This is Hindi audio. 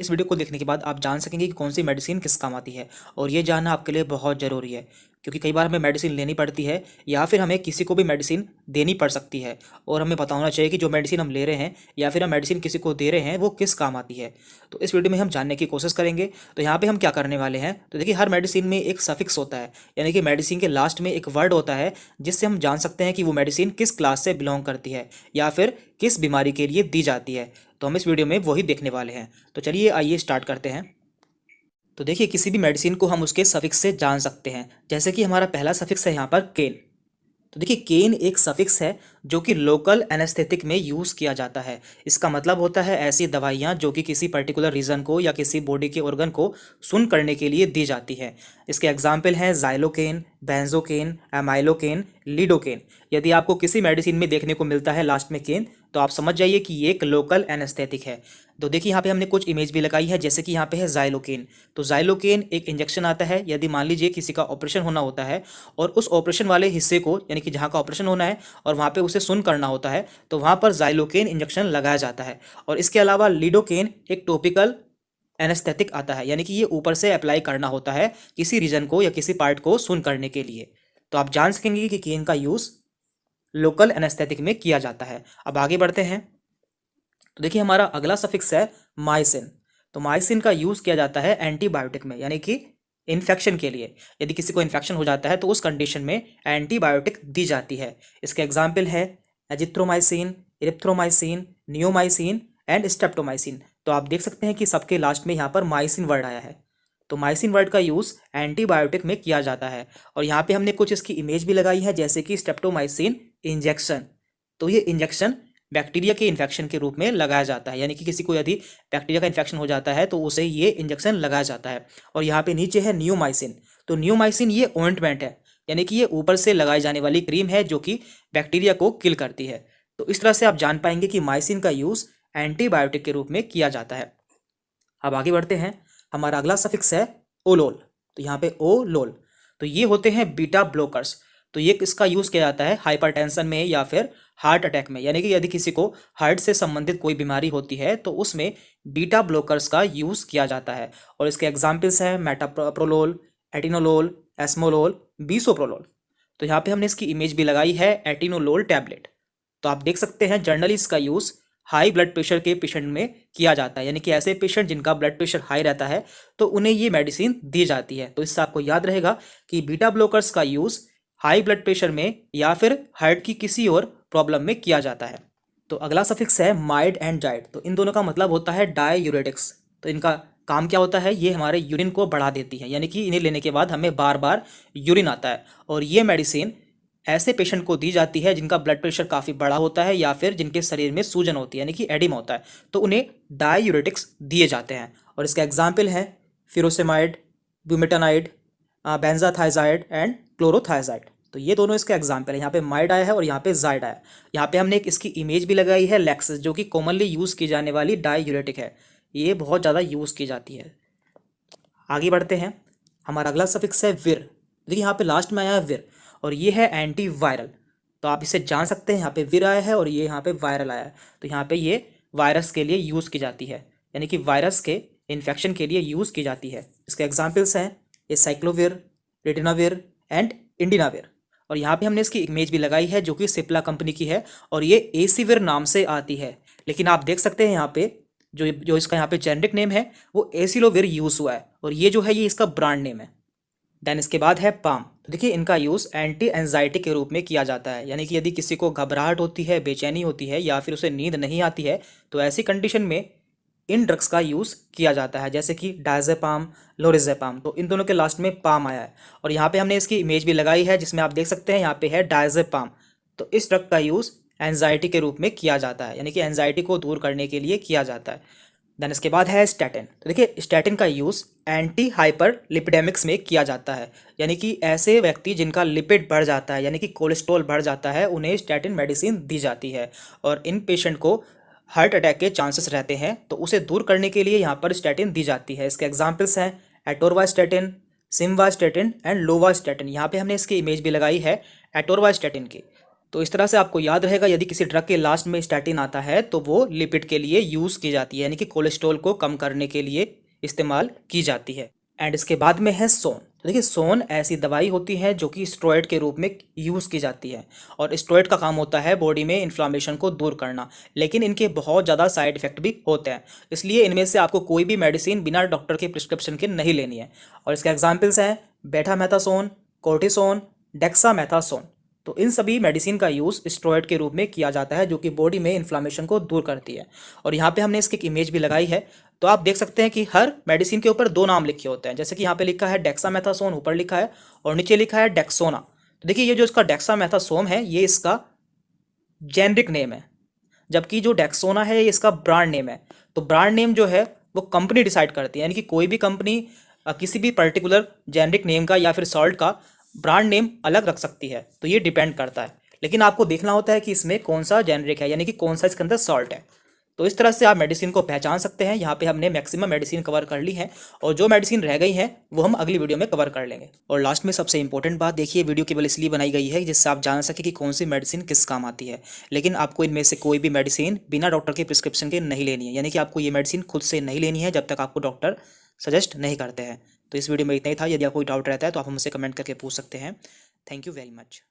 इस वीडियो को देखने के बाद आप जान सकेंगे कि कौन सी मेडिसिन किस काम आती है और ये जानना आपके लिए बहुत ज़रूरी है, क्योंकि कई बार हमें मेडिसिन लेनी पड़ती है या फिर हमें किसी को भी मेडिसिन देनी पड़ सकती है और हमें पता होना चाहिए कि जो मेडिसिन हम ले रहे हैं या फिर हम मेडिसिन किसी को दे रहे हैं वो किस काम आती है। तो इस वीडियो में हम जानने की कोशिश करेंगे। तो यहाँ पे हम क्या करने वाले हैं, तो देखिए हर मेडिसिन में एक सफिक्स होता है, यानी कि मेडिसिन के लास्ट में एक वर्ड होता है जिससे हम जान सकते हैं कि वो मेडिसिन किस क्लास से बिलोंग करती है या फिर किस बीमारी के लिए दी जाती है। तो हम इस वीडियो में वही देखने वाले हैं। तो चलिए आइए स्टार्ट करते हैं। तो देखिए किसी भी मेडिसिन को हम उसके सफिक्स से जान सकते हैं। जैसे कि हमारा पहला सफिक्स है यहाँ पर केन। तो देखिए केन एक सफिक्स है जो कि लोकल एनेस्थेटिक में यूज़ किया जाता है। इसका मतलब होता है ऐसी दवाइयाँ जो कि किसी पर्टिकुलर रीजन को या किसी बॉडी के ऑर्गन को सुन करने के लिए दी जाती है। इसके एग्जाम्पल हैं जाइलोकेन, बेंजोकेन, एमाइलोकेन, लीडोकेन। यदि आपको किसी मेडिसिन में देखने को मिलता है लास्ट में केन, तो आप समझ जाइए कि ये एक लोकल एनेस्थेटिक है। तो देखिए यहाँ पे हमने कुछ इमेज भी लगाई है, जैसे कि यहाँ पे है जाइलोकेन। तो जाइलोकेन एक इंजेक्शन आता है यदि मान लीजिए किसी का ऑपरेशन होना होता है और उस ऑपरेशन वाले हिस्से को, यानी कि जहाँ का ऑपरेशन होना है और वहाँ पे उसे सुन करना होता है, तो वहाँ पर जाइलोकेन इंजेक्शन लगाया जाता है। और इसके अलावा लीडोकेन एक टॉपिकल एनेस्थेटिक आता है, यानी कि ये ऊपर से अप्लाई करना होता है किसी रीजन को या किसी पार्ट को सुन करने के लिए। तो आप जान सकेंगे कि केन का यूज़ लोकल एनेस्थेटिक में किया जाता है। अब आगे बढ़ते हैं। तो देखिए हमारा अगला सफिक्स है माइसिन। तो माइसिन का यूज़ किया जाता है एंटीबायोटिक में, यानी कि इन्फेक्शन के लिए। यदि किसी को इन्फेक्शन हो जाता है तो उस कंडीशन में एंटीबायोटिक दी जाती है। इसके एग्जाम्पल है azithromycin, erythromycin, neomycin and streptomycin. तो आप देख सकते हैं कि सबके लास्ट में यहाँ पर माइसिन वर्ड आया है। तो माइसिन वर्ड का यूज़ एंटीबायोटिक में किया जाता है। और यहाँ पे हमने कुछ इसकी इमेज भी लगाई है, जैसे कि स्ट्रेप्टोमाइसिन इंजेक्शन। तो ये इंजेक्शन बैक्टीरिया के इन्फेक्शन के रूप में लगाया जाता है, यानी कि किसी को यदि बैक्टीरिया का इन्फेक्शन हो जाता है तो उसे ये इंजेक्शन लगाया जाता है। और यहाँ पे नीचे है नियोमाइसिन। तो नियोमाइसिन ये ऑइंटमेंट है, यानी कि ये ऊपर से लगाई जाने वाली क्रीम है जो कि बैक्टीरिया को किल करती है। तो इस तरह से आप जान पाएंगे कि माइसिन का यूज़ एंटीबायोटिक के रूप में किया जाता है। अब आगे बढ़ते हैं। हमारा अगला सफिक्स है ओलोल। तो यहाँ पे ओ लोल। तो ये होते हैं बीटा ब्लॉकर्स। तो ये इसका यूज़ किया जाता है हाइपरटेंशन में या फिर हार्ट अटैक में, यानी कि यदि किसी को हार्ट से संबंधित कोई बीमारी होती है तो उसमें बीटा ब्लॉकर्स का यूज़ किया जाता है। और इसके एग्जाम्पल्स हैं मेटाप्रोलोल, एटिनोलोल, एस्मोलोल, बीसोप्रोलोल। तो यहाँ पे हमने इसकी इमेज भी लगाई है, एटिनोलोल टैबलेट। तो आप देख सकते हैं जनरली इसका यूज़ हाई ब्लड प्रेशर के पेशेंट में किया जाता है, यानी कि ऐसे पेशेंट जिनका ब्लड प्रेशर हाई रहता है तो उन्हें ये मेडिसिन दी जाती है। तो इससे आपको याद रहेगा कि बीटा ब्लॉकर्स का यूज़ हाई ब्लड प्रेशर में या फिर हार्ट की किसी और प्रॉब्लम में किया जाता है। तो अगला सफिक्स है माइड एंड जाइड। तो इन दोनों का मतलब होता है डाययूरेटिक्स। तो इनका काम क्या होता है, ये हमारे यूरिन को बढ़ा देती है, यानी कि इन्हें लेने के बाद हमें बार बार यूरिन आता है। और ये मेडिसिन ऐसे पेशेंट को दी जाती है जिनका ब्लड प्रेशर काफ़ी बड़ा होता है या फिर जिनके शरीर में सूजन होती है, यानी कि एडिमा होता है, तो उन्हें डाययूरेटिक्स दिए जाते हैं। और इसका एग्जाम्पल है फिरोसेमाइड, ब्यूमेटानाइड, बेंजाथाइजाइड एंड क्लोरोथाइजाइड। तो ये दोनों इसके एग्जाम्पल है। यहाँ पे माइड आया है और यहाँ पे जाइड आया है। यहाँ पे हमने एक इसकी इमेज भी लगाई है, लैक्सिस, जो कि कॉमनली यूज़ की जाने वाली डाययूरेटिक है। ये बहुत ज़्यादा यूज़ की जाती है। आगे बढ़ते हैं। हमारा अगला सफिक्स है विर। देखिए यहाँ पे लास्ट में आया है विर और ये है एंटी वायरल। तो आप इसे जान सकते हैं, यहाँ पे विर आया है और ये यहाँ पे वायरल आया है। तो यहाँ पे ये वायरस के लिए यूज़ की जाती है, यानी कि वायरस के इन्फेक्शन के लिए यूज़ की जाती है। इसके एग्जाम्पल्स हैं ये साइक्लोविर, रिटिनाविर एंड इंडिनाविर। और यहाँ पे हमने इसकी इमेज भी लगाई है जो कि सिप्ला कंपनी की है और ये एसीविर नाम से आती है। लेकिन आप देख सकते हैं यहाँ पे जो इसका यहाँ पे जेनरिक नेम है वो एसिलोविर यूज़ हुआ है और ये जो है ये इसका ब्रांड नेम है। देन इसके बाद है पाम। तो देखिए इनका यूज़ एंटी एंजाइटी के रूप में किया जाता है, यानी कि यदि किसी को घबराहट होती है, बेचैनी होती है या फिर उसे नींद नहीं आती है तो ऐसी कंडीशन में इन ड्रग्स का यूज़ किया जाता है, जैसे कि डायजेपाम, लोरिजेपाम। तो इन दोनों के लास्ट में पाम आया है और यहाँ पे हमने इसकी इमेज भी लगाई है जिसमें आप देख सकते हैं यहाँ पे है डायजेपाम। तो इस ड्रग का यूज़ एंजाइटी के रूप में किया जाता है, यानी कि एंजाइटी को दूर करने के लिए किया जाता है। देन इसके बाद है स्टैटिन। तो देखिए स्टैटिन का यूज़ एंटी हाइपर लिपिडेमिक्स में किया जाता है, यानी कि ऐसे व्यक्ति जिनका लिपिड बढ़ जाता है, यानी कि कोलेस्ट्रॉल बढ़ जाता है, उन्हें स्टैटिन मेडिसिन दी जाती है। और इन पेशेंट को हार्ट अटैक के चांसेस रहते हैं तो उसे दूर करने के लिए यहाँ पर स्टैटिन दी जाती है। इसके एग्जाम्पल्स हैं एटोरवास्टैटिन, सिमवास्टैटिन एंड लोवास्टैटिन। यहाँ पे हमने इसकी इमेज भी लगाई है एटोरवास्टैटिन की। तो इस तरह से आपको याद रहेगा, यदि किसी ड्रग के लास्ट में स्टैटिन आता है तो वो लिपिड के लिए यूज़ की जाती है, यानी कि कोलेस्ट्रॉल को कम करने के लिए इस्तेमाल की जाती है। एंड इसके बाद में है सोन। तो देखिए, सोन ऐसी दवाई होती है जो कि स्टेरॉइड के रूप में यूज़ की जाती है, और स्टेरॉइड का काम होता है बॉडी में इन्फ्लामेशन को दूर करना, लेकिन इनके बहुत ज़्यादा साइड इफेक्ट भी होते हैं, इसलिए इनमें से आपको कोई भी मेडिसिन बिना डॉक्टर के प्रिस्क्रिप्शन के नहीं लेनी है। और इसके एग्जाम्पल्स हैं बेटामेथासोन, कोर्टिसोन, डेक्सामेथासोन। तो इन सभी मेडिसिन का यूज़ स्टेरॉइड के रूप में किया जाता है जो कि बॉडी में इन्फ्लामेशन को दूर करती है। और यहाँ पे हमने इसकी एक इमेज भी लगाई है, तो आप देख सकते हैं कि हर मेडिसिन के ऊपर दो नाम लिखे होते हैं, जैसे कि यहाँ पे लिखा है डेक्सामेथासोन ऊपर लिखा है, और नीचे लिखा है डेक्सोना। तो देखिए, ये जो इसका डेक्सामेथासोन है ये इसका जेनरिक नेम है, जबकि जो डेक्सोना है ये इसका ब्रांड नेम है। तो ब्रांड नेम जो है वो कंपनी डिसाइड करती है, यानी कि कोई भी कंपनी किसी भी पर्टिकुलर जेनरिक नेम का या फिर सॉल्ट का ब्रांड नेम अलग रख सकती है, तो ये डिपेंड करता है, लेकिन आपको देखना होता है कि इसमें कौन सा जेनरिक है, यानी कि कौन सा इसके अंदर सॉल्ट है। तो इस तरह से आप मेडिसिन को पहचान सकते हैं। यहाँ पे हमने मैक्सिमम मेडिसिन कवर कर ली है, और जो मेडिसिन रह गई हैं वो हम अगली वीडियो में कवर कर लेंगे। और लास्ट में सबसे इंपॉर्टेंट बात देखिए, वीडियो केवल इसलिए बनाई गई है जिससे आप जान सके कि कौन सी मेडिसिन किस काम आती है, लेकिन आपको इनमें से कोई भी मेडिसिन बिना डॉक्टर के प्रिस्क्रिप्शन के नहीं लेनी है, यानी कि आपको ये मेडिसिन खुद से नहीं लेनी है जब तक आपको डॉक्टर सजेस्ट नहीं करते हैं। तो इस वीडियो में इतना ही था। यदि आपको कोई डाउट रहता है तो आप हमसे कमेंट करके पूछ सकते हैं। Thank you very much.